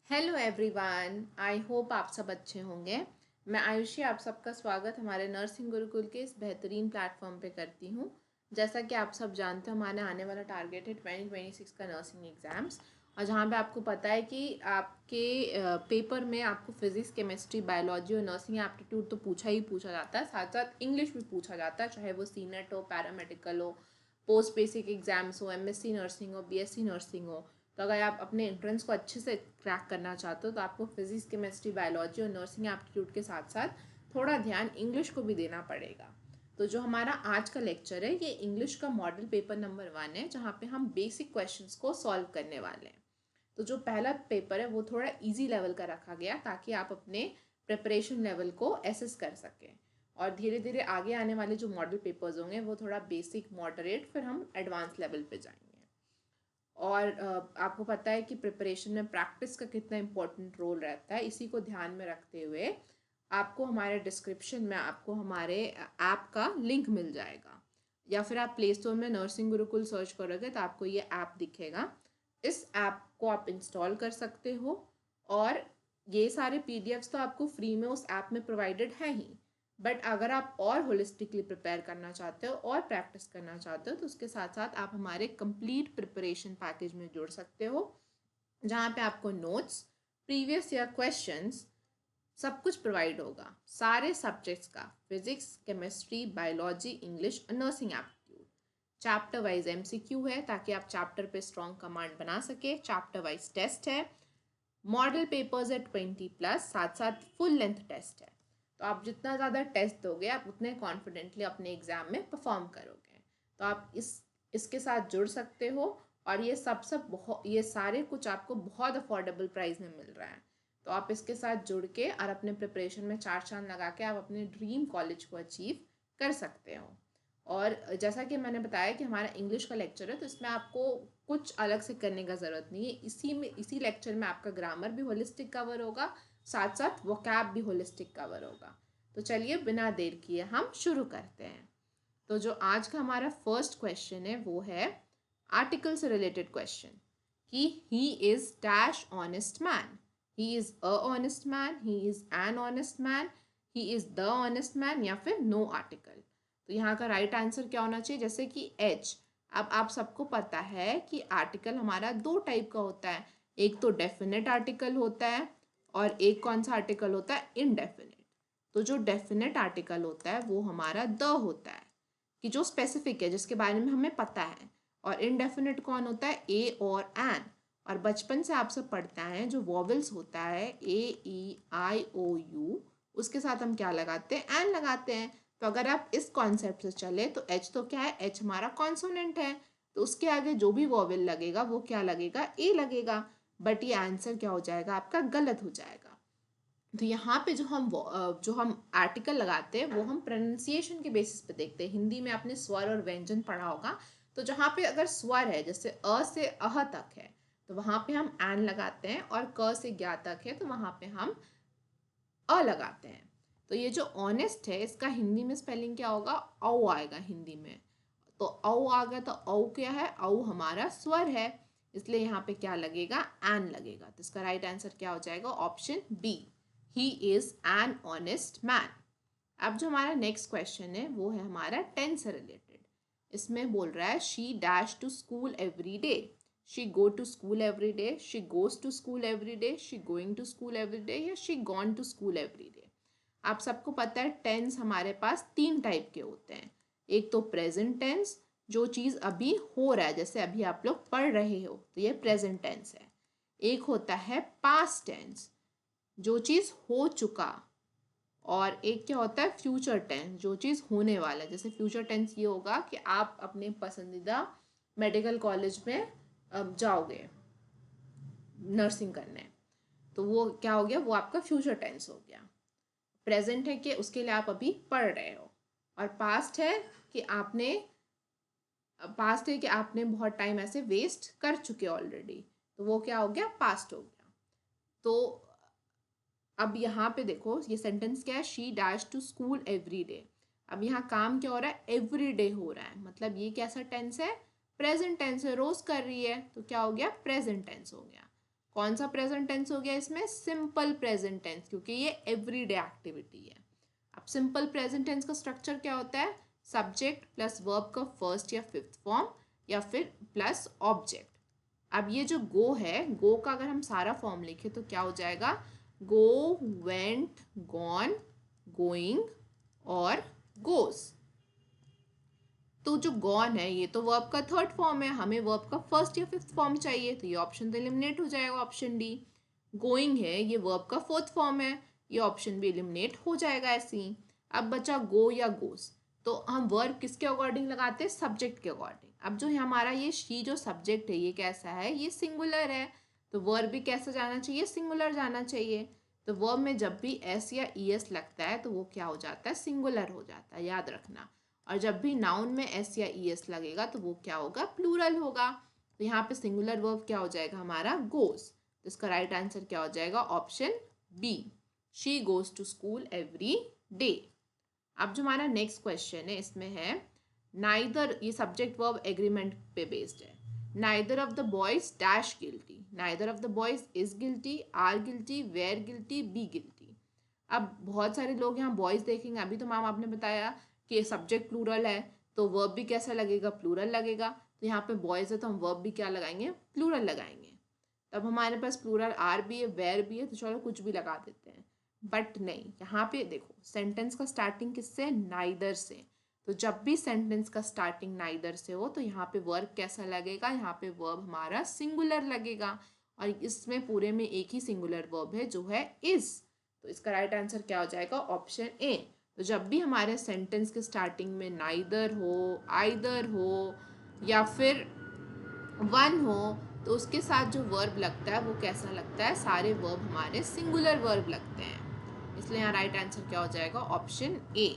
Hello everyone, I hope आप सब अच्छे होंगे। मैं आयुषी आप सबका स्वागत हमारे नर्सिंग गुरुकुल के इस बेहतरीन प्लेटफॉर्म पे करती हूँ। जैसा कि आप सब जानते हो, हमारे आने वाला टारगेट है 2026 का नर्सिंग एग्ज़ाम्स। और जहाँ पे आपको पता है कि आपके पेपर में आपको फिज़िक्स, केमिस्ट्री, बायोलॉजी और नर्सिंग एप्टीट्यूड तो पूछा ही पूछा जाता है, साथ साथ इंग्लिश भी पूछा जाता है, चाहे वो सीनेट हो, पैरामेडिकल हो, पोस्ट बेसिक एग्ज़ाम्स हो, एमएससी नर्सिंग हो, बीएससी नर्सिंग हो। तो अगर आप अपने एंट्रेंस को अच्छे से क्रैक करना चाहते हो तो आपको फिजिक्स, केमिस्ट्री, बायोलॉजी और नर्सिंग एप्टीट्यूड के साथ साथ थोड़ा ध्यान इंग्लिश को भी देना पड़ेगा। तो जो हमारा आज का लेक्चर है ये इंग्लिश का मॉडल पेपर नंबर 1 है, जहाँ पे हम बेसिक क्वेश्चंस को सॉल्व करने वाले हैं। तो जो पहला पेपर है वो थोड़ा इजी लेवल का रखा गया ताकि आप अपने प्रिपरेशन लेवल को एसेस कर सकें। और धीरे धीरे आगे आने वाले जो मॉडल पेपर्स होंगे वो थोड़ा बेसिक, मॉडरेट, फिर हम एडवांस लेवल पे जाएंगे। और आपको पता है कि प्रिपरेशन में प्रैक्टिस का कितना इम्पोर्टेंट रोल रहता है। इसी को ध्यान में रखते हुए आपको हमारे डिस्क्रिप्शन में आपको हमारे ऐप का लिंक मिल जाएगा, या फिर आप प्ले स्टोर में नर्सिंग गुरुकुल सर्च करोगे तो आपको ये ऐप दिखेगा। इस ऐप को आप इंस्टॉल कर सकते हो और ये सारे पीडीएफ्स तो आपको फ्री में उस ऐप में प्रोवाइडेड है ही। बट अगर आप और होलिस्टिकली प्रिपेयर करना चाहते हो और प्रैक्टिस करना चाहते हो तो उसके साथ साथ आप हमारे कंप्लीट प्रिपरेशन पैकेज में जुड़ सकते हो, जहाँ पे आपको नोट्स, प्रीवियस ईयर क्वेश्चंस, सब कुछ प्रोवाइड होगा, सारे सब्जेक्ट्स का, फिजिक्स, केमिस्ट्री, बायोलॉजी, इंग्लिश और nursing aptitude. Chapter wise MCQ है ताकि आप चैप्टर पे स्ट्रॉन्ग कमांड बना सके। चैप्टर वाइज टेस्ट है, मॉडल पेपर्स है 20+, साथ साथ फुल लेंथ टेस्ट है। तो आप जितना ज़्यादा टेस्ट दोगे आप उतने कॉन्फिडेंटली अपने एग्ज़ाम में परफॉर्म करोगे। तो आप इसके साथ जुड़ सकते हो और ये ये सारे कुछ आपको बहुत अफोर्डेबल प्राइस में मिल रहा है। तो आप इसके साथ जुड़ के और अपने प्रिपरेशन में चार चांद लगा के आप अपने ड्रीम कॉलेज को अचीव कर सकते हो। और जैसा कि मैंने बताया कि हमारा इंग्लिश का लेक्चर है तो इसमें आपको कुछ अलग से करने का ज़रूरत नहीं है। इसी लेक्चर में आपका ग्रामर भी होलिस्टिक कवर होगा, साथ साथ वोकैब भी होलिस्टिक कवर होगा। तो चलिए बिना देर किए हम शुरू करते हैं। तो जो आज का हमारा फर्स्ट क्वेश्चन है वो है आर्टिकल से रिलेटेड क्वेश्चन कि he is dash honest man, he is a honest man, he is an honest man, he is the honest man, या फिर नो आर्टिकल। तो यहाँ का राइट आंसर क्या होना चाहिए? जैसे कि एच। अब आप सबको पता है कि आर्टिकल हमारा दो टाइप का होता है, एक तो डेफिनेट आर्टिकल होता है और एक कौन सा आर्टिकल होता है? इनडेफिनेट। तो जो डेफिनेट आर्टिकल होता है वो हमारा द होता है, कि जो स्पेसिफिक है, जिसके बारे में हमें पता है। और इनडेफिनेट कौन होता है? ए और एन। और बचपन से आप सब पढ़ते हैं जो वॉवल्स होता है ए, ई, आई, ओ, यू, उसके साथ हम क्या लगाते हैं? एन लगाते हैं। तो अगर आप इस कॉन्सेप्ट से चले तो एच तो क्या है? एच हमारा कॉन्सोनेंट है, तो उसके आगे जो भी वॉवेल लगेगा वो क्या लगेगा? ए लगेगा। बट ये आंसर क्या हो जाएगा आपका? गलत हो जाएगा। तो यहाँ पे जो हम आर्टिकल लगाते हैं वो हम प्रोनाउंसिएशन के बेसिस पे देखते हैं। हिंदी में आपने स्वर और व्यंजन पढ़ा होगा, तो जहाँ पे अगर स्वर है, जैसे अ से अह तक है, तो वहाँ पे हम एन लगाते हैं, और क से ज्ञा तक है तो वहाँ पे हम अ लगाते हैं। तो ये जो ऑनेस्ट है इसका हिंदी में स्पेलिंग क्या होगा? औ आएगा हिंदी में। तो औ आ गया, तो औ क्या है? औ हमारा स्वर है, इसलिए यहाँ पे क्या लगेगा? एन लगेगा। तो इसका राइट आंसर क्या हो जाएगा? Option B, he is an honest man. अब जो हमारा नेक्स्ट क्वेश्चन है वो है हमारा टेंस से रिलेटेड। इसमें बोल रहा है she dash to school every day, she go to school every day, she goes to school every day, she going to school every day, या she gone to school every day. आप सबको पता है tense हमारे पास तीन type के होते हैं। एक तो प्रेजेंट टेंस, जो चीज़ अभी हो रहा है, जैसे अभी आप लोग पढ़ रहे हो तो ये प्रेजेंट टेंस है। एक होता है पास्ट टेंस, जो चीज़ हो चुका। और एक क्या होता है? फ्यूचर टेंस, जो चीज़ होने वाला है। जैसे फ्यूचर टेंस ये होगा कि आप अपने पसंदीदा मेडिकल कॉलेज में जाओगे नर्सिंग करने, तो वो क्या हो गया? वो आपका फ्यूचर टेंस हो गया। प्रेजेंट है कि उसके लिए आप अभी पढ़ रहे हो, और पास्ट है कि आपने बहुत टाइम ऐसे वेस्ट कर चुके ऑलरेडी, तो वो क्या हो गया? पास्ट हो गया। तो अब यहाँ पे देखो ये सेंटेंस क्या है? She dash to school every day. अब यहाँ काम क्या हो रहा है? एवरी डे हो रहा है, मतलब ये कैसा टेंस है? प्रेजेंट टेंस है, रोज कर रही है, तो क्या हो गया? प्रेजेंट टेंस हो गया। कौन सा प्रेजेंट टेंस हो गया इसमें? सिंपल प्रेजेंट टेंस, क्योंकि ये एवरीडे एक्टिविटी है। अब सिंपल प्रेजेंट टेंस का स्ट्रक्चर क्या होता है? सब्जेक्ट प्लस वर्ब का फर्स्ट या फिफ्थ फॉर्म, या फिर प्लस ऑब्जेक्ट। अब ये जो गो है, गो का अगर हम सारा फॉर्म लिखें तो क्या हो जाएगा? गो, वेंट, गॉन, गोइंग और गोज। तो जो गॉन है ये तो वर्ब का थर्ड फॉर्म है, हमें वर्ब का फर्स्ट या फिफ्थ फॉर्म चाहिए, तो ये ऑप्शन तो एलिमिनेट हो जाएगा, ऑप्शन डी। गोइंग है, ये वर्ब का फोर्थ फॉर्म है, ये ऑप्शन भी एलिमिनेट हो जाएगा ऐसे ही। अब बचा गो या गोस, तो हम वर्ब किसके अकॉर्डिंग लगाते हैं? सब्जेक्ट के अकॉर्डिंग। अब जो हमारा ये शी जो सब्जेक्ट है ये कैसा है? ये सिंगुलर है, तो वर्ब भी कैसा जाना चाहिए? सिंगुलर जाना चाहिए। तो वर्ब में जब भी एस या ई एस लगता है तो वो क्या हो जाता है? सिंगुलर हो जाता है, याद रखना। और जब भी नाउन में एस या ई एस लगेगा तो वो क्या होगा? प्लूरल होगा। तो यहाँ पे सिंगुलर वर्ब क्या हो जाएगा हमारा? गोज। तो इसका राइट आंसर क्या हो जाएगा? Option B, she goes to school every day. अब जो हमारा नेक्स्ट क्वेश्चन है इसमें है नाइदर, ये सब्जेक्ट वर्ब एग्रीमेंट पे बेस्ड है। Neither of the boys dash guilty, neither of the boys is guilty, are guilty, were guilty, be guilty. अब बहुत सारे लोग यहाँ बॉयज देखेंगे, अभी तो मैम आपने बताया कि सब्जेक्ट प्लूरल है तो वर्ब भी कैसा लगेगा? प्लूरल लगेगा। तो यहाँ पे बॉयज है तो हम वर्ब भी क्या लगाएंगे? प्लूरल लगाएंगे। तब हमारे पास प्लूरल आर भी है, वेयर भी है, तो चलो कुछ भी लगा देते हैं। बट नहीं, यहाँ पे देखो सेंटेंस का स्टार्टिंग किससे? नाइदर से। तो जब भी सेंटेंस का स्टार्टिंग नाइदर से हो तो यहाँ पे वर्ब कैसा लगेगा? यहाँ पे वर्ब हमारा सिंगुलर लगेगा, और इसमें पूरे में एक ही सिंगुलर वर्ब है जो है इज। तो इसका राइट आंसर क्या हो जाएगा? ऑप्शन ए। तो जब भी हमारे सेंटेंस के स्टार्टिंग में नाइदर हो, आइदर हो या फिर वन हो, तो उसके साथ जो वर्ब लगता है वो कैसा लगता है? सारे वर्ब हमारे सिंगुलर वर्ब लगते हैं, इसलिए यहाँ राइट आंसर क्या हो जाएगा? Option A.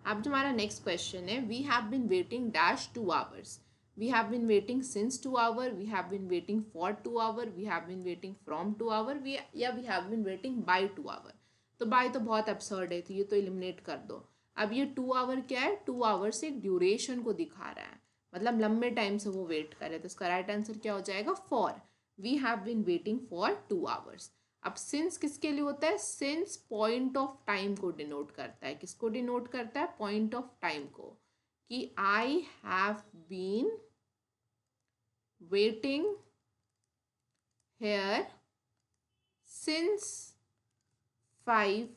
अब जो हमारा नेक्स्ट क्वेश्चन है, we have been waiting dash 2 hours, we have been waiting since 2 hour, we have been waiting for 2 hour, we have been waiting from 2 hour, या we have been waiting by 2 hour. तो by तो बहुत absurd है, तो ये तो eliminate कर दो। अब ये 2 आवर क्या है? 2 आवर से एक ड्यूरेशन को दिखा रहा है, मतलब लंबे टाइम से वो वेट करे, तो इसका राइट आंसर क्या हो जाएगा? For, we have been waiting for 2 hours. अब सिंस किसके लिए होता है? सिंस पॉइंट ऑफ टाइम को डिनोट करता है। किसको डिनोट करता है? पॉइंट ऑफ टाइम को, कि I have been waiting here since 5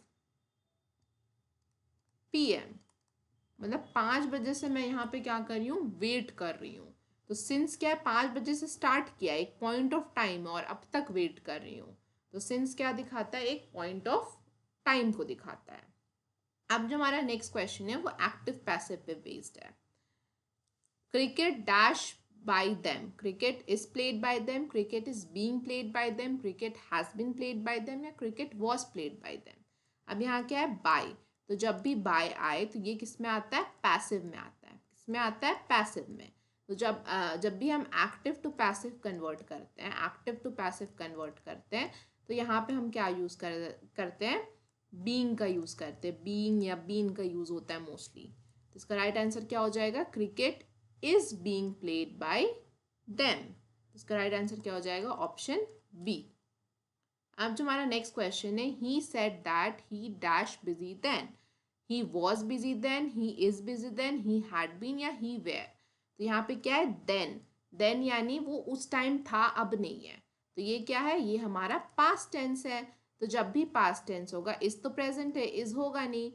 PM, मतलब 5 बजे से मैं यहाँ पे क्या कर रही हूँ? वेट कर रही हूँ। तो सिंस क्या है? 5 बजे से स्टार्ट किया, एक पॉइंट ऑफ टाइम, और अब तक वेट कर रही हूँ। तो सिंस क्या दिखाता है? एक पॉइंट ऑफ टाइम को दिखाता है। अब जो हमारा नेक्स्ट क्वेश्चन है वो एक्टिव पैसिव पे बेस्ड है। Cricket dash by them, cricket is played by them, cricket is being played by them, cricket has been played by them, या cricket was played by them। अब यहाँ क्या है? by। तो जब भी by आए तो ये किस में आता है? पैसिव में आता है। किस में आता है? पैसिव में। तो जब भी हम एक्टिव टू पैसिव कन्वर्ट करते हैं, एक्टिव टू पैसिव कन्वर्ट करते हैं, तो यहाँ पे हम क्या यूज़ करते हैं? बीइंग का यूज़ करते हैं। बीइंग या बीन का यूज़ होता है मोस्टली। तो इसका राइट आंसर क्या हो जाएगा? Cricket is being played by them। इसका राइट आंसर क्या हो जाएगा? Option B. अब जो हमारा नेक्स्ट क्वेश्चन है, he said that he dash busy then, he was busy then, he is busy then, he had been या he were। तो यहाँ पे क्या है? then यानी वो उस टाइम था, अब नहीं है। तो ये क्या है? ये हमारा पास्ट टेंस है। तो जब भी पास्ट टेंस होगा, इस तो प्रेजेंट है, इज होगा नहीं।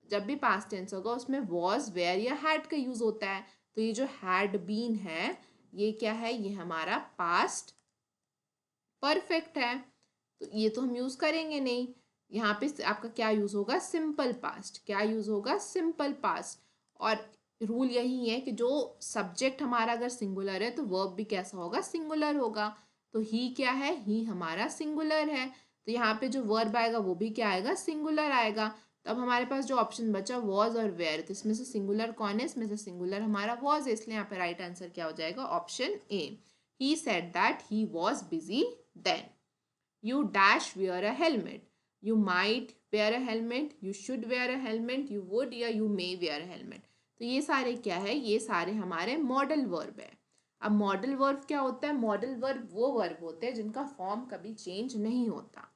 जब भी पास्ट टेंस होगा उसमें was, were या had का यूज होता है। तो ये जो हैड बीन है ये क्या है? ये हमारा पास्ट परफेक्ट है, तो ये तो हम यूज करेंगे नहीं। यहाँ पे आपका क्या यूज होगा? Simple past. क्या यूज होगा? Simple past. और रूल यही है कि जो सब्जेक्ट हमारा अगर सिंगुलर है तो वर्ब भी कैसा होगा? सिंगुलर होगा। तो ही क्या है? ही हमारा सिंगुलर है, तो यहाँ पे जो वर्ब आएगा वो भी क्या आएगा? सिंगुलर आएगा। तो अब हमारे पास जो ऑप्शन बचा वॉज और वेयर, तो इसमें से सिंगुलर कौन है? इसमें से सिंगुलर हमारा वॉज है, इसलिए यहाँ पे राइट आंसर क्या हो जाएगा? Option A. He said that he was busy then. You dash wear a helmet, you might wear a helmet, you should wear a helmet, you would या you may wear a helmet. तो ये सारे क्या है? ये सारे हमारे modal verb है। अब मॉडल वर्ब क्या होता है? मॉडल वर्ब वो वर्ब होते हैं जिनका फॉर्म कभी चेंज नहीं होता,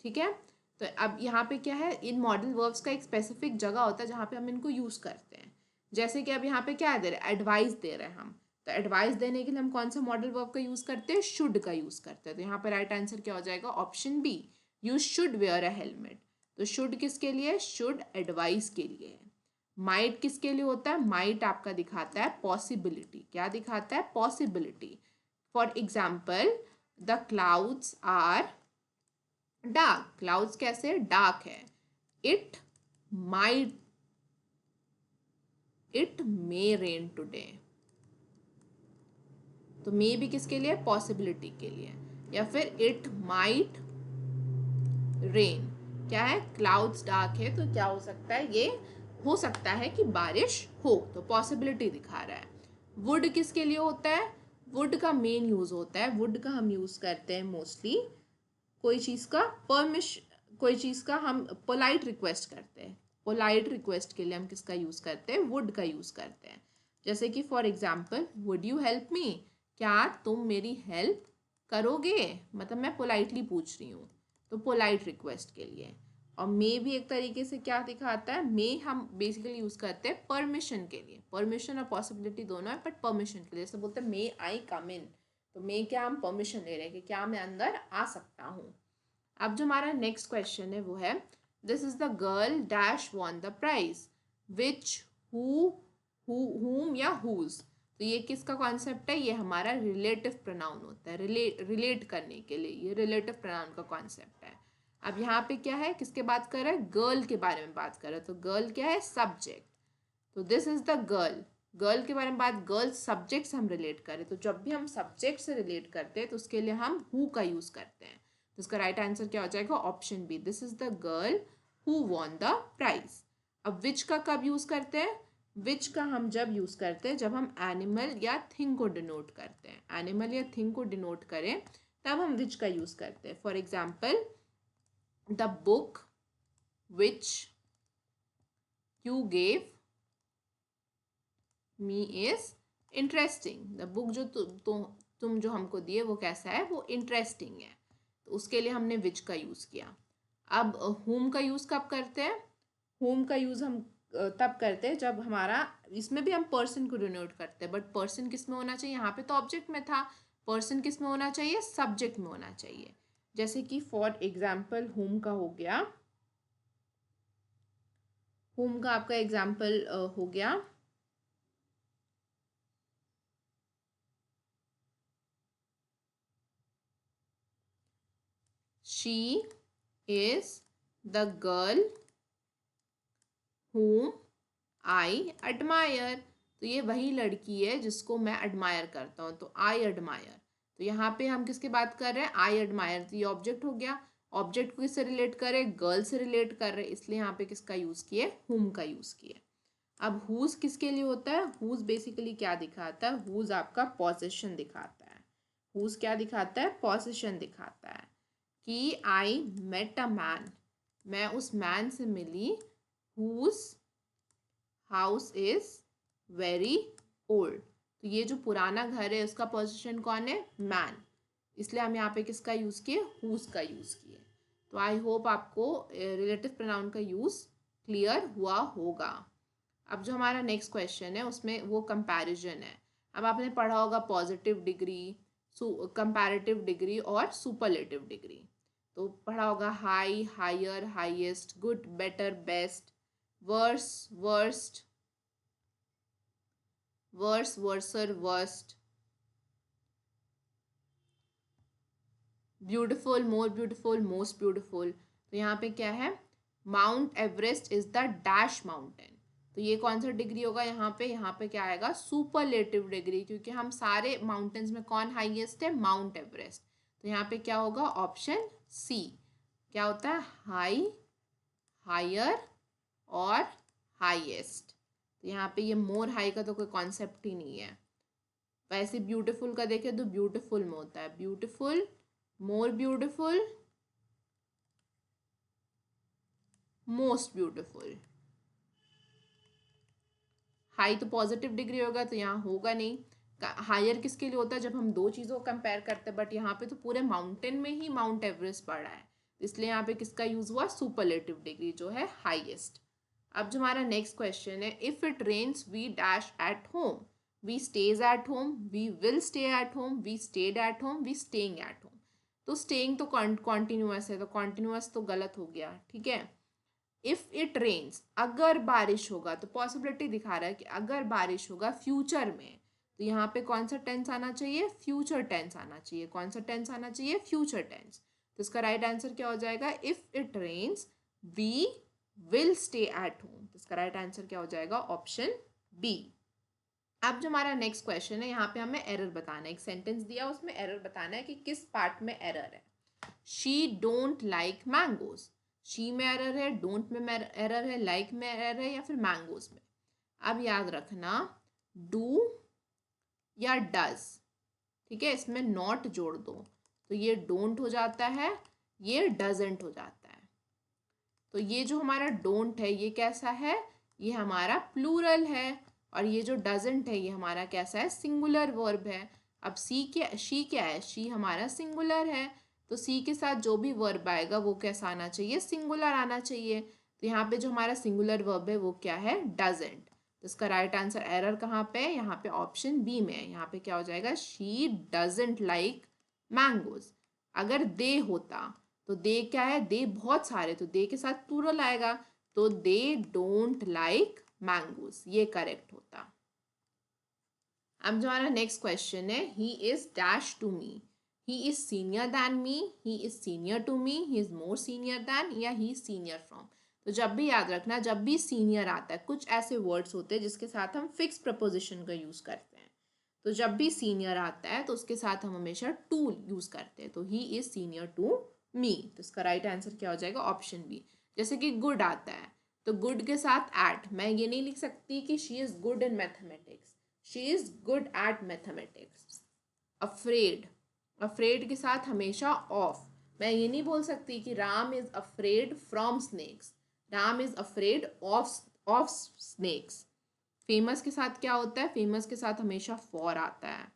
ठीक है। तो अब यहाँ पे क्या है, इन मॉडल वर्ब्स का एक स्पेसिफिक जगह होता है जहाँ पे हम इनको यूज़ करते हैं। जैसे कि अब यहाँ पे क्या दे रहे हैं, एडवाइस दे रहे हैं हम, तो एडवाइस देने के लिए हम कौन सा मॉडल वर्ब का यूज़ करते हैं? शुड का यूज़ करते हैं। तो यहाँ पे राइट आंसर क्या हो जाएगा? Option B, you should wear a helmet. तो शुड किसके लिए? शुड एडवाइस के लिए है। माइट किसके लिए होता है? माइट आपका दिखाता है पॉसिबिलिटी। क्या दिखाता है? Possibility. For example, the clouds are dark. Clouds कैसे? डार्क है। It might, it may rain today. तो मे भी किसके लिए? पॉसिबिलिटी के लिए। या फिर इट माइट रेन, क्या है? क्लाउड्स डार्क है तो क्या हो सकता है? ये हो सकता है कि बारिश हो, तो पॉसिबिलिटी दिखा रहा है। वुड किसके लिए होता है? वुड का मेन यूज होता है, वुड का हम यूज करते हैं मोस्टली कोई चीज़ का कोई चीज़ का हम पोलाइट रिक्वेस्ट करते हैं। पोलाइट रिक्वेस्ट के लिए हम किसका यूज़ करते हैं? वुड का यूज़ करते हैं। जैसे कि for example, would you help me? क्या तुम मेरी हेल्प करोगे? मतलब मैं पोलाइटली पूछ रही हूँ, तो पोलाइट रिक्वेस्ट के लिए। और मे भी एक तरीके से क्या दिखाता है? मे हम बेसिकली यूज़ करते हैं परमिशन के लिए। परमिशन और पॉसिबिलिटी दोनों है, बट परमिशन के लिए। जैसे बोलते हैं मे आई कम इन, तो मे क्या हम परमिशन ले रहे हैं कि क्या मैं अंदर आ सकता हूँ। अब जो हमारा नेक्स्ट क्वेश्चन है वो है, this is the girl dash won the prize, which, who, whom या हुज। तो ये किसका कॉन्सेप्ट है? ये हमारा रिलेटिव प्रोनाउन होता है, रिलेट करने के लिए ये रिलेटिव प्रोनाउन का कॉन्सेप्ट है। अब यहाँ पे क्या है, किसके बात कर रहे हैं? गर्ल के बारे में बात कर रहे हैं। तो गर्ल क्या है? सब्जेक्ट। तो this is the girl, girl के बारे में बात, गर्ल सब्जेक्ट से हम रिलेट करें, तो जब भी हम सब्जेक्ट से रिलेट करते हैं तो उसके लिए हम हु का यूज करते हैं। तो इसका राइट आंसर क्या हो जाएगा? Option B, this is the girl who won the prize. अब विच का कब यूज करते हैं? विच का हम जब यूज करते हैं जब हम एनिमल या थिंग को डिनोट करते हैं। एनिमल या थिंग को डिनोट करें तब हम विच का यूज करते हैं। For example, the book which you gave me is interesting. The book जो तुम जो हमको दिए वो कैसा है? वो इंटरेस्टिंग है। तो उसके लिए हमने विच का यूज़ किया। अब होम का यूज़ कब करते हैं? होम का यूज़ हम तब करते हैं जब हमारा, इसमें भी हम पर्सन को डिनोट करते हैं, बट पर्सन किस में होना चाहिए? यहाँ पे तो ऑब्जेक्ट में था, पर्सन किस में होना चाहिए? सब्जेक्ट में होना चाहिए। जैसे कि फॉर एग्जाम्पल होम का हो गया, होम का आपका एग्जाम्पल हो गया, she is the girl whom I admire। तो ये वही लड़की है जिसको मैं एडमायर करता हूँ, तो आई एडमायर। तो यहाँ पे हम किसकी बात कर रहे हैं? I admire. तो ये ऑब्जेक्ट हो गया, ऑब्जेक्ट को किससे रिलेट करे? गर्ल से रिलेट कर रहे, इसलिए यहाँ पे किसका यूज़ किए? हुम का यूज़ किए। अब हुज किसके लिए होता है? हुज बेसिकली क्या दिखाता है? हुज आपका पोजीशन दिखाता है। हुज क्या दिखाता है? पोजीशन दिखाता है कि आई मेट अ मैन, मैं उस मैन से मिली, whose house is very old. तो ये जो पुराना घर है उसका पोजीशन कौन है? मैन। इसलिए हम यहाँ पे किसका यूज़ किए? हुज का यूज़ किए। तो आई होप आपको रिलेटिव प्रोनाउन का यूज़ क्लियर हुआ होगा। अब जो हमारा नेक्स्ट क्वेश्चन है उसमें वो कंपैरिजन है। अब आपने पढ़ा होगा पॉजिटिव डिग्री, कंपैरेटिव डिग्री और सुपरलेटिव डिग्री। तो पढ़ा होगा high, higher, highest, good, better, best, worse, worst, worse, worser, worst, beautiful, more beautiful, most beautiful. तो यहाँ पे क्या है? Mount Everest is the dash mountain. तो ये कौन सा डिग्री होगा यहाँ पे? यहाँ पे क्या आएगा? सुपरलेटिव डिग्री, क्योंकि हम सारे माउंटेन्स में कौन हाईएस्ट है? Mount Everest. तो यहाँ पे क्या होगा? Option C. क्या होता है? हाई, हायर और हाईएस्ट। तो यहाँ पे ये मोर हाई का तो कोई कॉन्सेप्ट ही नहीं है। वैसे ब्यूटीफुल का देखें तो ब्यूटीफुल में होता है beautiful, more beautiful, most beautiful. High तो पॉजिटिव डिग्री होगा तो यहाँ होगा नहीं, हायर किसके लिए होता है, जब हम दो चीज़ों को कंपेयर करते हैं, बट यहाँ पे तो पूरे माउंटेन में ही माउंट एवरेस्ट पड़ा है, इसलिए यहाँ पे किसका यूज़ हुआ, सुपरलेटिव डिग्री जो है हाईएस्ट। अब जो हमारा नेक्स्ट क्वेश्चन है, if it rains we dash at home, we stays at home, we will stay at home, we stayed at home, we staying at home. तो स्टेइंग तो continuous है, तो कॉन्टिन्यूअस तो गलत हो गया, ठीक है। इफ़ इट रेन्स, अगर बारिश होगा, तो पॉसिबिलिटी दिखा रहा है कि अगर बारिश होगा फ्यूचर में, तो यहाँ पे कौन सा टेंस आना चाहिए, फ्यूचर टेंस आना चाहिए। कौन सा टेंस आना चाहिए, फ्यूचर टेंस। तो इसका राइट आंसर क्या हो जाएगा, if it rains we will stay at home. तो इसका राइट आंसर क्या हो जाएगा, ऑप्शन बी। अब जो हमारा नेक्स्ट क्वेश्चन है, यहाँ पे हमें एरर बताना है। एक सेंटेंस दिया, उसमें एरर बताना है कि किस पार्ट में एरर है। She don't like mangoes, she में एरर है, डोंट में एरर है, लाइक में एरर है, या फिर मैंगोज में। अब याद रखना, डू या डज, ठीक है, इसमें नॉट जोड़ दो, तो ये डोंट हो जाता है, ये डजेंट हो जाता है। तो ये जो हमारा डोंट है ये कैसा है, ये हमारा प्लूरल है, और ये जो डजेंट है ये हमारा कैसा है, सिंगुलर वर्ब है। अब शी क्या है, शी हमारा सिंगुलर है, तो सी के साथ जो भी वर्ब आएगा वो कैसा आना चाहिए, सिंगुलर आना चाहिए। तो यहाँ पे जो हमारा सिंगुलर वर्ब है वो क्या है, डजेंट। तो इसका राइट आंसर एरर कहाँ पे है, यहाँ पे ऑप्शन बी में है। यहाँ पे क्या हो जाएगा, शी डजेंट लाइक मैंगोज। अगर दे होता, तो दे क्या है, दे बहुत सारे, तो दे के साथ प्लूरल आएगा, तो दे डोंट लाइक मैंगोज, ये करेक्ट होता। अब जो हमारा नेक्स्ट क्वेश्चन है, he is dash to me, he is senior than me, he is senior to me, he is more senior than, या ही इज सीनियर फ्रॉम। तो जब भी याद रखना, जब भी सीनियर आता है, कुछ ऐसे वर्ड्स होते हैं जिसके साथ हम फिक्स प्रपोजिशन का यूज करते हैं। तो जब भी सीनियर आता है तो उसके साथ हम हमेशा टू यूज करते हैं। तो he is senior to me, तो इसका राइट आंसर क्या हो जाएगा, ऑप्शन बी। जैसे कि गुड आता है, तो गुड के साथ एट, मैं ये नहीं लिख सकती कि she is good in mathematics, she is good at mathematics. Afraid, afraid के साथ हमेशा ऑफ, मैं ये नहीं बोल सकती कि Ram is afraid from snakes, Ram is afraid of snakes. Famous के साथ क्या होता है, फेमस के साथ हमेशा फॉर आता है,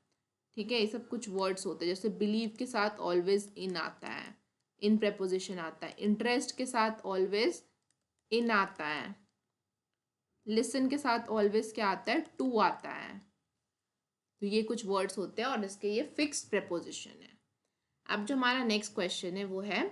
ठीक है। ये सब कुछ वर्ड्स होते हैं। जैसे बिलीव के साथ ऑलवेज इन आता है, इन प्रेपोजिशन आता है। इंटरेस्ट के साथ ऑलवेज इन आता है। लिसन के साथ ऑलवेज क्या आता है, टू आता है। तो ये कुछ वर्ड्स होते हैं और इसके ये फिक्स्ड प्रेपोजिशन है। अब जो हमारा नेक्स्ट क्वेश्चन है वो है,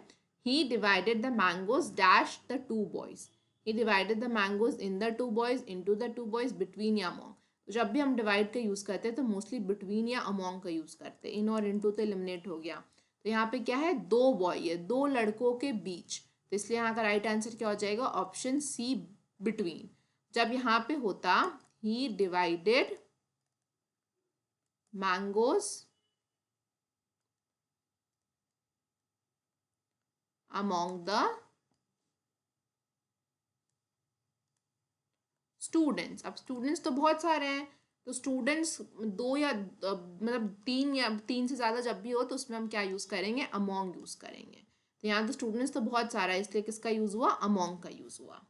he divided the mangoes dash the two boys, he divided the mangoes in the two boys, into the two boys, between या अमॉन्ग। तो जब भी हम डिवाइड का यूज़ करते हैं तो मोस्टली बिटवीन या अमॉन्ग का यूज़ करते हैं। इन और इनटू तो एलिमिनेट हो गया, तो यहाँ पे क्या है, दो बॉय है, दो लड़कों के बीच, तो इसलिए यहाँ का राइट आंसर क्या हो जाएगा, ऑप्शन सी, बिटवीन। जब यहाँ पे होता, he divided mangoes among the students. अब स्टूडेंट्स तो बहुत सारे हैं, तो स्टूडेंट्स दो या मतलब तीन या तीन से ज़्यादा जब भी हो तो उसमें हम क्या यूज़ करेंगे, अमोंग यूज़ करेंगे। तो यहाँ तो स्टूडेंट्स तो बहुत सारा है, इसलिए किसका यूज़ हुआ, अमोंग का यूज़ हुआ।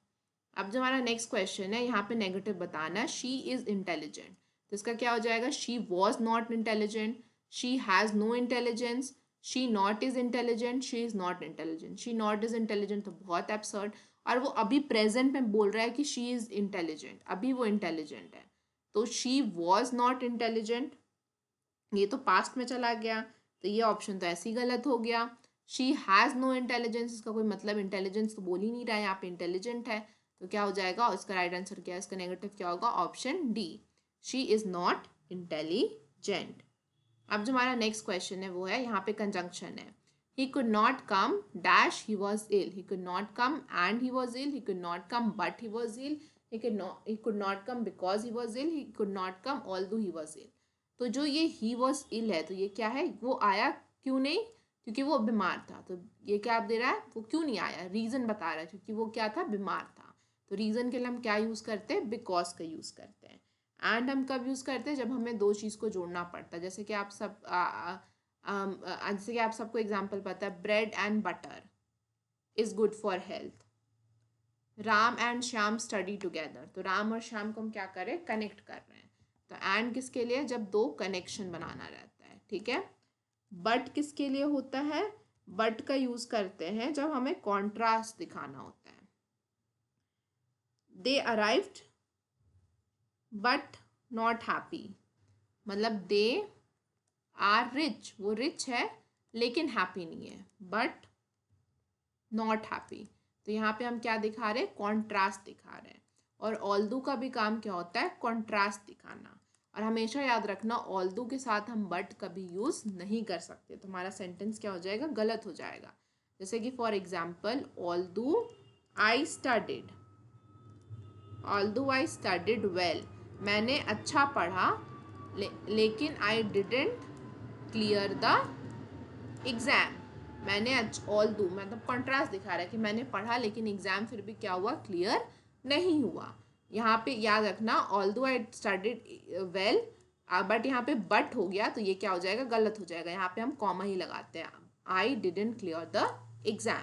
अब जो हमारा नेक्स्ट क्वेश्चन है, यहाँ पे नेगेटिव बताना है, शी इज़ इंटेलिजेंट, तो इसका क्या हो जाएगा, she was not intelligent, she has no intelligence, she not is intelligent, she is not intelligent. She not is intelligent तो बहुत एब्सर्ड, और वो अभी प्रेजेंट में बोल रहा है कि शी इज़ इंटेलिजेंट, अभी वो इंटेलिजेंट है। तो शी वॉज नॉट इंटेलिजेंट, ये तो पास्ट में चला गया, तो ये ऑप्शन तो ऐसे ही गलत हो गया। शी हैज़ नो इंटेलिजेंस, इसका कोई मतलब इंटेलिजेंस तो बोल ही नहीं रहा है, यहाँ पे इंटेलिजेंट है, तो क्या हो जाएगा, इसका राइट आंसर क्या है, इसका नेगेटिव क्या होगा, option D, she is not intelligent. अब जो हमारा नेक्स्ट क्वेश्चन है वो है, यहाँ पे कंजंक्शन है, he could not come dash he was ill, he could not come and he was ill, he could not come but he was ill, he could not come because he was ill, he could not come although he was ill। तो जो ये he was ill है, तो ये क्या है, वो आया क्यों नहीं, क्योंकि वो बीमार था। तो ये क्या आप दे रहा है, वो क्यों नहीं आया, रीज़न बता रहा है, क्योंकि वो क्या था, बीमार था। तो रीज़न के लिए हम क्या यूज़ करते हैं, बिकॉज का यूज़ करते हैं। एंड हम कब यूज़ करते हैं, जब हमें दो चीज़ को जोड़ना पड़ता है। जैसे कि आप सब जैसे कि आप सबको एग्जांपल पता है, bread and butter is good for health. Ram and Shyam study together, तो राम और श्याम को हम क्या कर रहे हैं, कनेक्ट कर रहे हैं। तो एंड किसके लिए, जब दो कनेक्शन बनाना रहता है, ठीक है। बट किसके लिए होता है, बट का यूज करते हैं जब हमें कॉन्ट्रास्ट दिखाना होता है। दे अराइव्ड बट नॉट हैप्पी, मतलब दे आर रिच, वो रिच है लेकिन हैप्पी नहीं है, बट नॉट हैप्पी। तो यहाँ पे हम क्या दिखा रहे हैं, कॉन्ट्रास्ट दिखा रहे हैं। और ऑल्दो का भी काम क्या होता है, कॉन्ट्रास्ट दिखाना। और हमेशा याद रखना, ऑल्दो के साथ हम बट कभी यूज़ नहीं कर सकते, तो हमारा सेंटेंस क्या हो जाएगा, गलत हो जाएगा। जैसे कि for example, although I studied, although I studied well, मैंने अच्छा पढ़ा लेकिन I didn't clear the exam. मैंने ऑल्दो मतलब कॉन्ट्रास्ट दिखा रहा है कि मैंने पढ़ा लेकिन एग्ज़ाम फिर भी क्या हुआ, क्लियर नहीं हुआ। यहाँ पे याद रखना, although I studied well, but यहाँ पे बट हो गया तो ये क्या हो जाएगा, गलत हो जाएगा। यहाँ पे हम कॉमा ही लगाते हैं, I didn't clear the exam.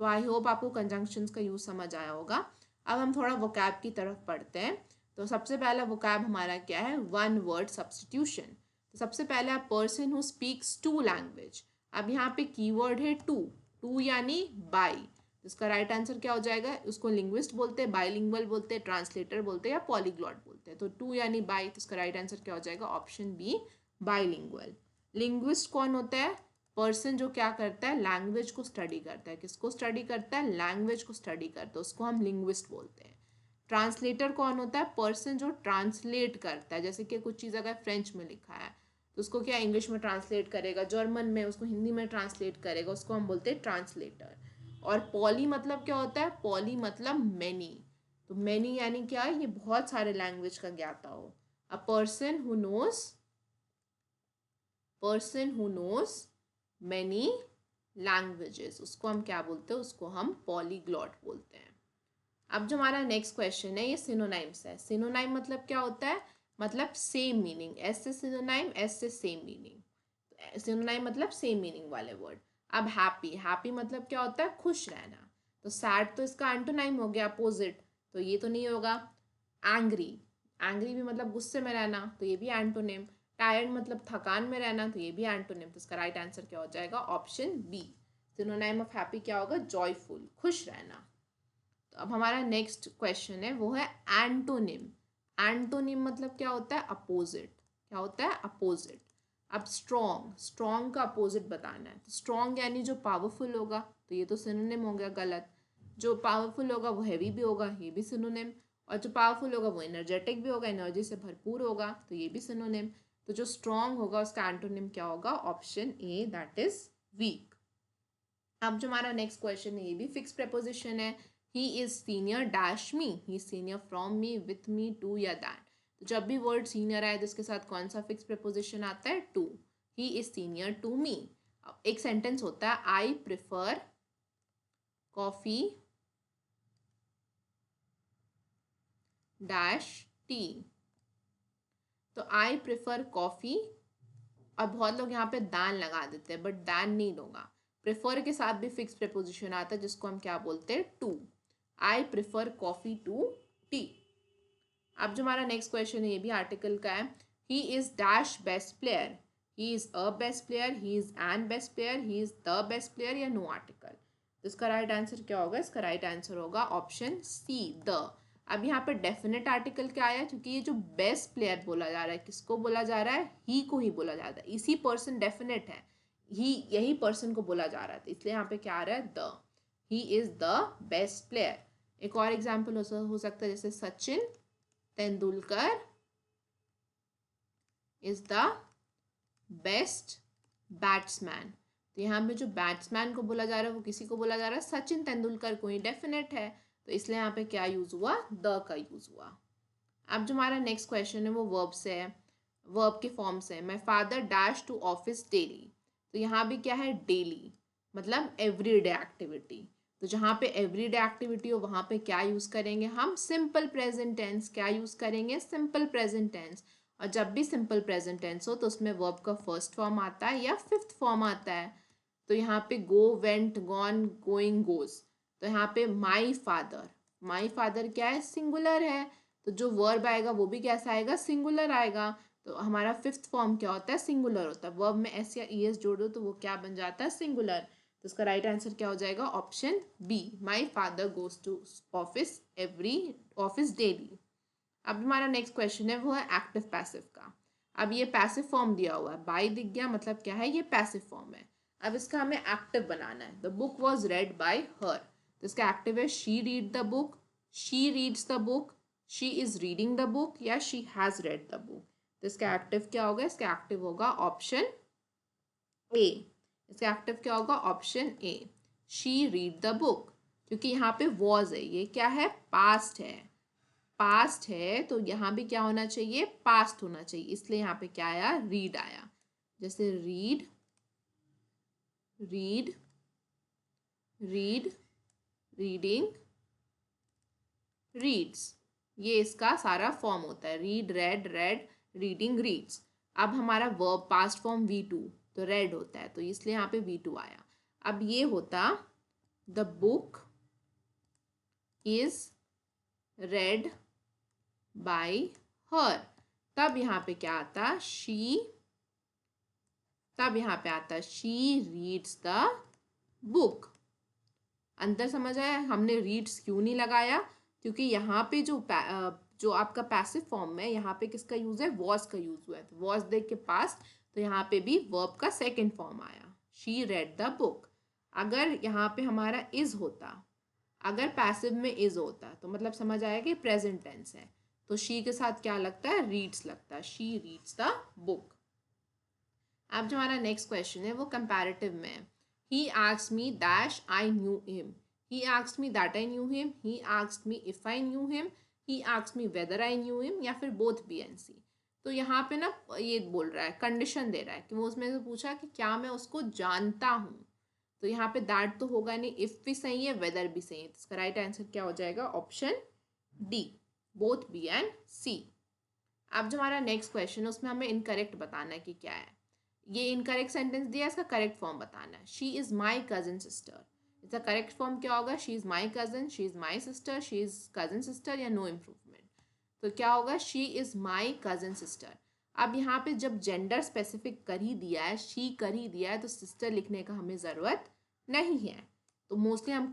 तो आई होप आपको कंजंक्शंस का यूज़ समझ आया होगा। अब हम थोड़ा वोकैब की तरफ पढ़ते हैं। तो सबसे पहला वोकैब हमारा क्या है, वन वर्ड सब्सटीट्यूशन। तो सबसे पहले आप person who speaks two language. अब यहाँ पे कीवर्ड है टू, टू यानी बाई। इसका राइट आंसर क्या हो जाएगा, उसको लिंग्विस्ट बोलते हैं, बाइलिंगुअल बोलते हैं, ट्रांसलेटर बोलते हैं या पॉलीग्लॉट बोलते हैं। तो टू यानी बाई, तो इसका राइट आंसर क्या हो जाएगा, ऑप्शन बी, बाइलिंगुअल। लिंग्विस्ट कौन होता है, पर्सन जो क्या करता है, लैंग्वेज को स्टडी करता है। किसको स्टडी करता है, लैंग्वेज को स्टडी करता है, उसको हम लिंग्विस्ट बोलते हैं। ट्रांसलेटर कौन होता है, पर्सन जो ट्रांसलेट करता है। जैसे कि कुछ चीज़ अगर फ्रेंच में लिखा है तो उसको क्या इंग्लिश में ट्रांसलेट करेगा, जर्मन में उसको हिंदी में ट्रांसलेट करेगा, उसको हम बोलते हैं ट्रांसलेटर। और पॉली मतलब क्या होता है, पॉली मतलब मैनी। तो मैनी यानी क्या है, ये बहुत सारे लैंग्वेज का ज्ञाता हो। A person who knows many languages, उसको हम क्या बोलते हैं, उसको हम पॉलीग्लॉट बोलते हैं। अब जो हमारा नेक्स्ट क्वेश्चन है, ये सिनोनाइम्स है। सिनोनाइम मतलब क्या होता है, मतलब सेम मीनिंग। एस से सिनोनाइम, एस से सेम मीनिंग। सिनोनाइम मतलब सेम मीनिंग वाले वर्ड। अब हैप्पी, हैप्पी मतलब क्या होता है, खुश रहना। तो सैड तो इसका एंटोनाइम हो गया, अपोजिट, तो ये तो नहीं होगा। एंग्री, एंग्री भी मतलब गुस्से में रहना, तो ये भी एंटोनिम। टायर्ड मतलब थकान में रहना, तो ये भी एंटोनिम। तो इसका राइट आंसर क्या हो जाएगा, option B. Synonym of happy क्या होगा, जॉयफुल, खुश रहना। तो अब हमारा नेक्स्ट क्वेश्चन है, वो है एंटोनिम। एंटोनिम मतलब क्या होता है, अपोजिट। क्या होता है, अपोजिट। अब स्ट्रॉन्ग, स्ट्रॉन्ग का अपोजिट बताना है। तो स्ट्रॉन्ग यानी जो पावरफुल होगा, तो ये तो सिनोनिम हो गया, गलत। जो पावरफुल होगा वो हैवी भी होगा, ये भी सिनोनिम। और जो पावरफुल होगा वो एनर्जेटिक भी होगा, एनर्जी से भरपूर होगा, तो ये भी सिनोनिम। तो जो स्ट्रॉन्ग होगा उसका एंटोनिम क्या होगा, option A, that is weak. अब जो हमारा नेक्स्ट क्वेश्चन है, ये भी फिक्स प्रेपोजिशन है। He is senior dash me, he is senior from me, with me, to या दैट। तो जब भी वर्ड सीनियर आए तो इसके साथ कौन सा फिक्स प्रेपोजिशन आता है, to. He is senior to me. एक सेंटेंस होता है, I prefer coffee dash tea. तो आई प्रिफर कॉफी, और बहुत लोग यहाँ पे दैन लगा देते हैं, बट दैन नहीं होगा। प्रेफर के साथ भी फिक्स प्रेपोजिशन आता है जिसको हम क्या बोलते हैं, to. I prefer coffee to tea. अब जो हमारा नेक्स्ट क्वेश्चन है, ये भी आर्टिकल का है। He is dash best player, he is a best player, he is N best player, he is the best player, या नो आर्टिकल। तो इसका राइट आंसर क्या होगा, इसका राइट आंसर होगा ऑप्शन सी, द। अब यहाँ पे डेफिनेट आर्टिकल क्या आया, क्योंकि ये जो बेस्ट प्लेयर बोला जा रहा है, किसको बोला जा रहा है, ही को ही बोला जा रहा है। इसी पर्सन डेफिनेट है, ही यही पर्सन को बोला जा रहा है, इसलिए यहाँ पे क्या आ रहा है, the. He is the best player. एक और एग्जाम्पल हो सकता है, जैसे Sachin Tendulkar is the best batsman. तो यहाँ पे जो बैट्समैन को बोला जा रहा है वो किसी को बोला जा रहा है, सचिन तेंदुलकर को ही, डेफिनेट है, तो इसलिए यहाँ पे क्या यूज हुआ, द का यूज हुआ। अब जो हमारा नेक्स्ट क्वेश्चन है वो वर्ब से है, वर्ब के फॉर्म से है। My father dash to office daily. तो यहाँ भी क्या है, डेली मतलब एवरीडे एक्टिविटी। तो जहाँ पे एवरीडे एक्टिविटी हो वहाँ पे क्या यूज़ करेंगे हम, सिंपल प्रेजेंट टेंस। क्या यूज़ करेंगे, सिंपल प्रेजेंट टेंस। और जब भी सिंपल प्रेजेंट टेंस हो तो उसमें वर्ब का फर्स्ट फॉर्म आता है या फिफ्थ फॉर्म आता है। तो यहाँ पे गो, वेंट, गॉन, गोइंग, गोज। तो यहाँ पे माई फादर क्या है, सिंगुलर है, तो जो वर्ब आएगा वो भी कैसा आएगा, सिंगुलर आएगा। तो हमारा फिफ्थ फॉर्म क्या होता है, सिंगुलर होता है। वर्ब में एस या ई एस जोड़ दो तो वो क्या बन जाता है, सिंगुलर। तो इसका राइट आंसर क्या हो जाएगा, option B, my father goes to office daily. अब हमारा नेक्स्ट क्वेश्चन है वो है एक्टिव पैसिव का। अब ये पैसिव फॉर्म दिया हुआ है, बाय दिख गया, मतलब क्या है, ये पैसिव फॉर्म है। अब इसका हमें एक्टिव बनाना है। The book was read by her, तो इसका एक्टिव है she read the book, she reads the book, she is reading the book, या she has read the book. तो इसका एक्टिव क्या होगा, इसका एक्टिव होगा ऑप्शन ए। इसका एक्टिव क्या होगा, option A, she read the book. क्योंकि यहाँ पे वॉज है, ये क्या है, पास्ट है। पास्ट है तो यहाँ भी क्या होना चाहिए, पास्ट होना चाहिए, इसलिए यहाँ पे क्या आया, रीड आया। जैसे read, read, read, reading, reads, ये इसका सारा फॉर्म होता है, read, red, red, reading, reads. अब हमारा वर्ब पास्ट फॉर्म V2, तो रेड होता है, तो इसलिए यहाँ पे V2 आया। अब ये होता the book is red by हर, तब यहाँ पे क्या आता, शी, तब यहाँ पे आता शी रीड्स द बुक। अंतर समझ आया, हमने रीड्स क्यों नहीं लगाया, क्योंकि यहाँ पे जो आपका पैसिव फॉर्म है, यहाँ पे किसका यूज है, वॉज का यूज हुआ है। तो वॉज देख के पास, तो यहाँ पे भी वर्ब का सेकंड फॉर्म आया, शी रेड द बुक। अगर यहाँ पे हमारा इज होता, अगर पैसिव में इज होता तो मतलब समझ आया कि प्रेजेंट टेंस है, तो शी के साथ क्या लगता है, रीड्स लगता है, शी रीड्स द बुक। अब जो हमारा नेक्स्ट क्वेश्चन है वो कंपैरेटिव में है। He asked me dash I knew him. He asked me that I knew him. He asked me if I knew him. He asked me whether I knew him. या फिर both B and C। तो यहाँ पे ना ये बोल रहा है, कंडीशन दे रहा है कि वो उसमें से पूछा कि क्या मैं उसको जानता हूँ। तो यहाँ पे दैट तो होगा नहीं, इफ भी सही है, वेदर भी सही है, तो इसका राइट आंसर क्या हो जाएगा, option D, both B and C. अब जो हमारा नेक्स्ट क्वेश्चन है उसमें हमें इनकरेक्ट बताना है कि क्या है। ये इनकरेक्ट सेंटेंस दिया है, इसका करेक्ट फॉर्म बताना है। She is my cousin sister, इसका करेक्ट फॉर्म क्या होगा, she is my cousin, she is my sister, she is cousin sister, या नो इम्प्रूवमेंट। तो क्या होगा, she is my cousin sister. अब यहाँ पे जब जेंडर स्पेसिफिक कर ही दिया है, शी कर ही दिया है, तो सिस्टर लिखने का हमें ज़रूरत नहीं है। तो मोस्टली हम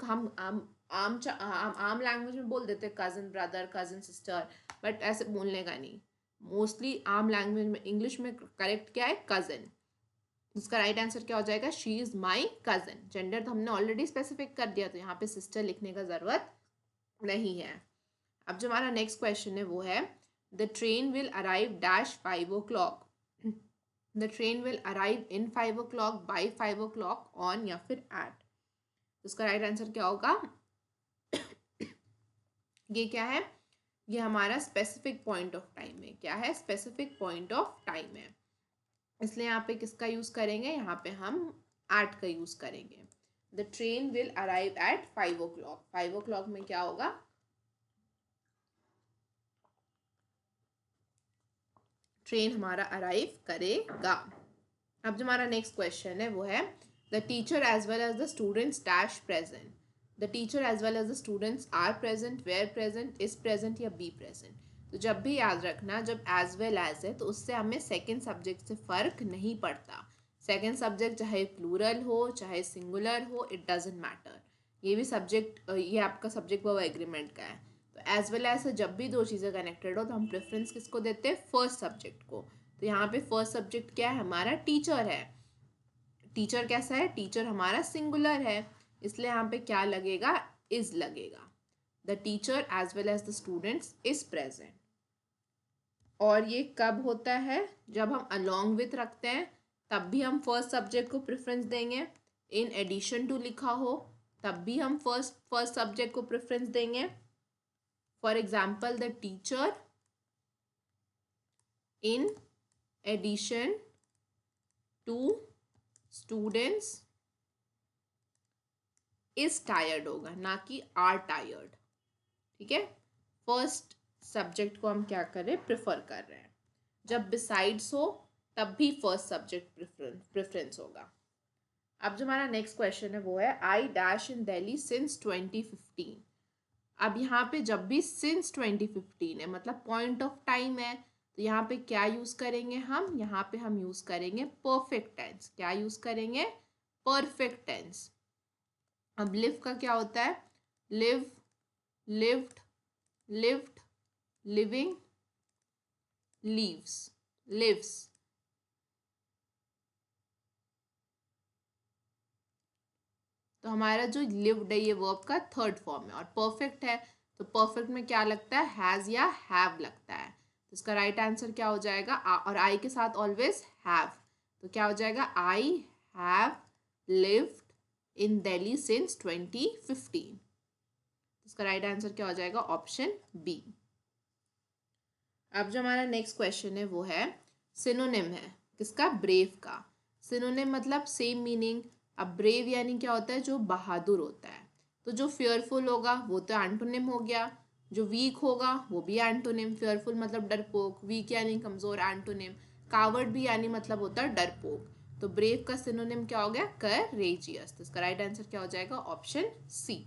आम लैंग्वेज में बोल देते हैं cousin brother, cousin sister, but ऐसे बोलने का नहीं। मोस्टली आम लैंग्वेज में, इंग्लिश में करेक्ट क्या है, कज़न। इसका राइट आंसर क्या हो जाएगा, she is my cousin. Gender तो हमने ऑलरेडी स्पेसिफिक कर दिया, तो यहाँ पे सिस्टर लिखने का ज़रूरत नहीं है। अब जो हमारा नेक्स्ट क्वेश्चन है वो है, the train will arrive dash 5 o'clock। The train will arrive in 5 o'clock, by 5 o'clock, on, या फिर एट। उसका राइट आंसर क्या होगा, ये क्या है, ये हमारा स्पेसिफिक पॉइंट ऑफ टाइम है। क्या है, स्पेसिफिक पॉइंट ऑफ टाइम है, इसलिए यहाँ पे किसका यूज़ करेंगे, यहाँ पे हम एट का यूज़ करेंगे। The train will arrive at 5 o'clock। 5 o'clock में क्या होगा, ट्रेन हमारा अराइव करेगा। अब जो हमारा नेक्स्ट क्वेश्चन है वो है, the teacher as well as the students dash present. The teacher as well as the students are present, were present, is present, या बी प्रेजेंट। तो जब भी याद रखना, जब एज वेल एज है तो उससे हमें सेकेंड सब्जेक्ट से फ़र्क नहीं पड़ता। सेकेंड सब्जेक्ट चाहे प्लूरल हो चाहे सिंगुलर हो, इट डजेंट मैटर। ये भी सब्जेक्ट, ये आपका सब्जेक्ट वर्ब एग्रीमेंट का है। तो एज वेल एज से जब भी दो चीज़ें कनेक्टेड हो तो हम प्रेफरेंस किसको देते हैं, फर्स्ट सब्जेक्ट को। तो यहाँ पे फर्स्ट सब्जेक्ट क्या है, हमारा टीचर है। टीचर कैसा है, टीचर हमारा सिंगुलर है, इसलिए यहाँ पे क्या लगेगा, इज लगेगा। The teacher as well as the students is present. और ये कब होता है, जब हम अलॉन्ग विथ रखते हैं तब भी हम फर्स्ट सब्जेक्ट को प्रेफरेंस देंगे। इन एडिशन टू लिखा हो तब भी हम फर्स्ट सब्जेक्ट को प्रेफरेंस देंगे। For example, the teacher in addition to students is tired होगा, ना कि आर टायर्ड। ठीक है, फर्स्ट सब्जेक्ट को हम क्या कर रहे हैं, प्रेफर कर रहे हैं। जब बिसाइड्स हो तब भी फर्स्ट सब्जेक्ट प्रेफरेंस होगा। अब जो हमारा नेक्स्ट क्वेश्चन है वो है, I dash in Delhi since 2015। अब यहाँ पे जब भी सिंस 2015 है मतलब पॉइंट ऑफ टाइम है, तो यहाँ पे क्या यूज़ करेंगे हम, यहाँ पे हम यूज़ करेंगे परफेक्ट टेंस। क्या यूज़ करेंगे, परफेक्ट टेंस। अब लिव का क्या होता है, live, lived, lived, living, leaves, lives. तो हमारा जो लिव्ड है ये वर्ब का थर्ड फॉर्म है, और परफेक्ट है तो परफेक्ट में क्या लगता है, हैज़ या हैव लगता है। तो इसका राइट आंसर क्या हो जाएगा, और आई के साथ ऑलवेज हैव, तो क्या हो जाएगा, I have lived in Delhi since 2015। इसका राइट आंसर क्या हो जाएगा, ऑप्शन बी। अब जो हमारा नेक्स्ट क्वेश्चन है वो है सिनोनिम है किसका, ब्रेव का। सिनोनिम मतलब सेम मीनिंग। अब ब्रेव यानी क्या होता है, जो बहादुर होता है। तो जो फियरफुल होगा वो तो एंटोनिम हो गया, जो वीक होगा वो भी एंटोनिम। फियरफुल मतलब डरपोक, वीक यानी कमज़ोर, एंटोनिम। कावर्ड भी यानी मतलब होता है डरपोक। तो ब्रेव का सिनोनिम क्या हो गया, करेजियस। तो इसका राइट आंसर क्या हो जाएगा, ऑप्शन सी।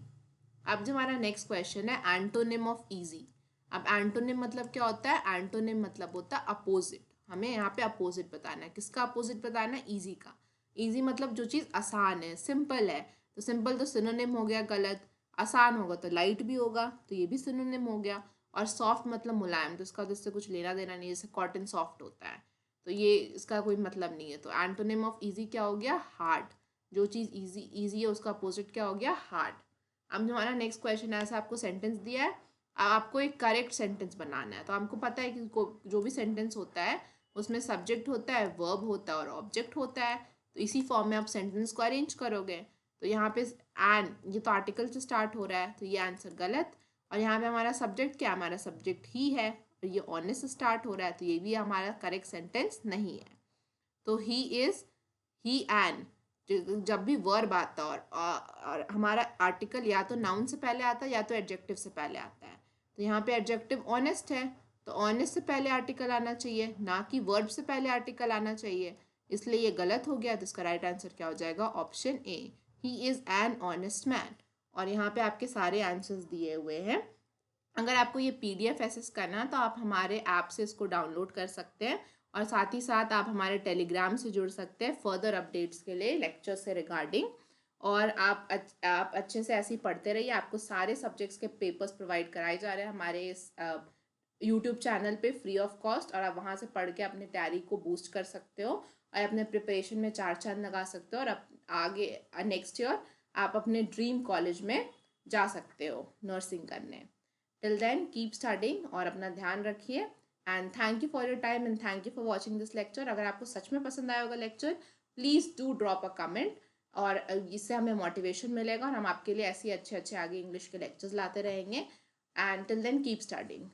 अब जो हमारा नेक्स्ट क्वेश्चन है एंटोनिम ऑफ इजी। अब एंटोनिम मतलब क्या होता है, एंटोनिम मतलब होता है अपोजिट। हमें यहाँ पे अपोजिट बताना है, किसका अपोजिट बताना है, इजी का। इजी मतलब जो चीज़ आसान है, सिंपल है। तो सिंपल तो सिनोनिम हो गया गलत। आसान होगा तो लाइट भी होगा, तो ये भी सिनोनिम हो गया। और सॉफ्ट मतलब मुलायम, तो इसका तो इससे कुछ लेना देना नहीं है, जैसे कॉटन सॉफ्ट होता है, तो ये इसका कोई मतलब नहीं है। तो एंटोनिम ऑफ इजी क्या हो गया, हार्ड। जो चीज़ इजी इजी है उसका अपोजिट क्या हो गया, हार्ड। अब जो हमारा नेक्स्ट क्वेश्चन है, ऐसा आपको सेंटेंस दिया है, आपको एक करेक्ट सेंटेंस बनाना है। तो हमको पता है कि जो भी सेंटेंस होता है उसमें सब्जेक्ट होता है, वर्ब होता है और ऑब्जेक्ट होता है। तो इसी फॉर्म में आप सेंटेंस को अरेंज करोगे। तो यहाँ पे एन, ये तो आर्टिकल से स्टार्ट हो रहा है, तो ये आंसर गलत। और यहाँ पे हमारा सब्जेक्ट क्या, हमारा सब्जेक्ट ही है, और ये ऑन से स्टार्ट हो रहा है, तो ये भी हमारा करेक्ट सेंटेंस नहीं है। तो ही इज़, ही एन, जब भी वर्ब आता है और हमारा आर्टिकल या तो नाउन से पहले आता है या तो एडजेक्टिव से पहले आता है। तो यहाँ पे एडजेक्टिव ऑनेस्ट है, तो ऑनेस्ट से पहले आर्टिकल आना चाहिए, ना कि वर्ब से पहले आर्टिकल आना चाहिए। इसलिए ये गलत हो गया। तो इसका राइट आंसर क्या हो जाएगा, option A, he is an honest man. और यहाँ पे आपके सारे आंसर्स दिए हुए हैं। अगर आपको ये PDF एक्सेस करना है तो आप हमारे ऐप से इसको डाउनलोड कर सकते हैं, और साथ ही साथ आप हमारे टेलीग्राम से जुड़ सकते हैं फर्दर अपडेट्स के लिए लेक्चर से रिगार्डिंग। और आप अच्छे से ऐसे ही पढ़ते रहिए। आपको सारे सब्जेक्ट्स के पेपर्स प्रोवाइड कराए जा रहे हैं हमारे इस यूट्यूब चैनल पे फ्री ऑफ कॉस्ट, और आप वहाँ से पढ़ के अपने तैयारी को बूस्ट कर सकते हो और अपने प्रिपरेशन में 4 चांद लगा सकते हो, और आगे नेक्स्ट ईयर आप अपने ड्रीम कॉलेज में जा सकते हो नर्सिंग करने। टिल देन कीप स्टडिंग और अपना ध्यान रखिए। And thank you for your time and thank you for watching this lecture. अगर आपको सच में पसंद आया होगा lecture, please do drop a comment, और इससे हमें मोटिवेशन मिलेगा और हम आपके लिए ऐसे अच्छे अच्छे आगे इंग्लिश के लेक्चर्स लाते रहेंगे। And till then keep studying.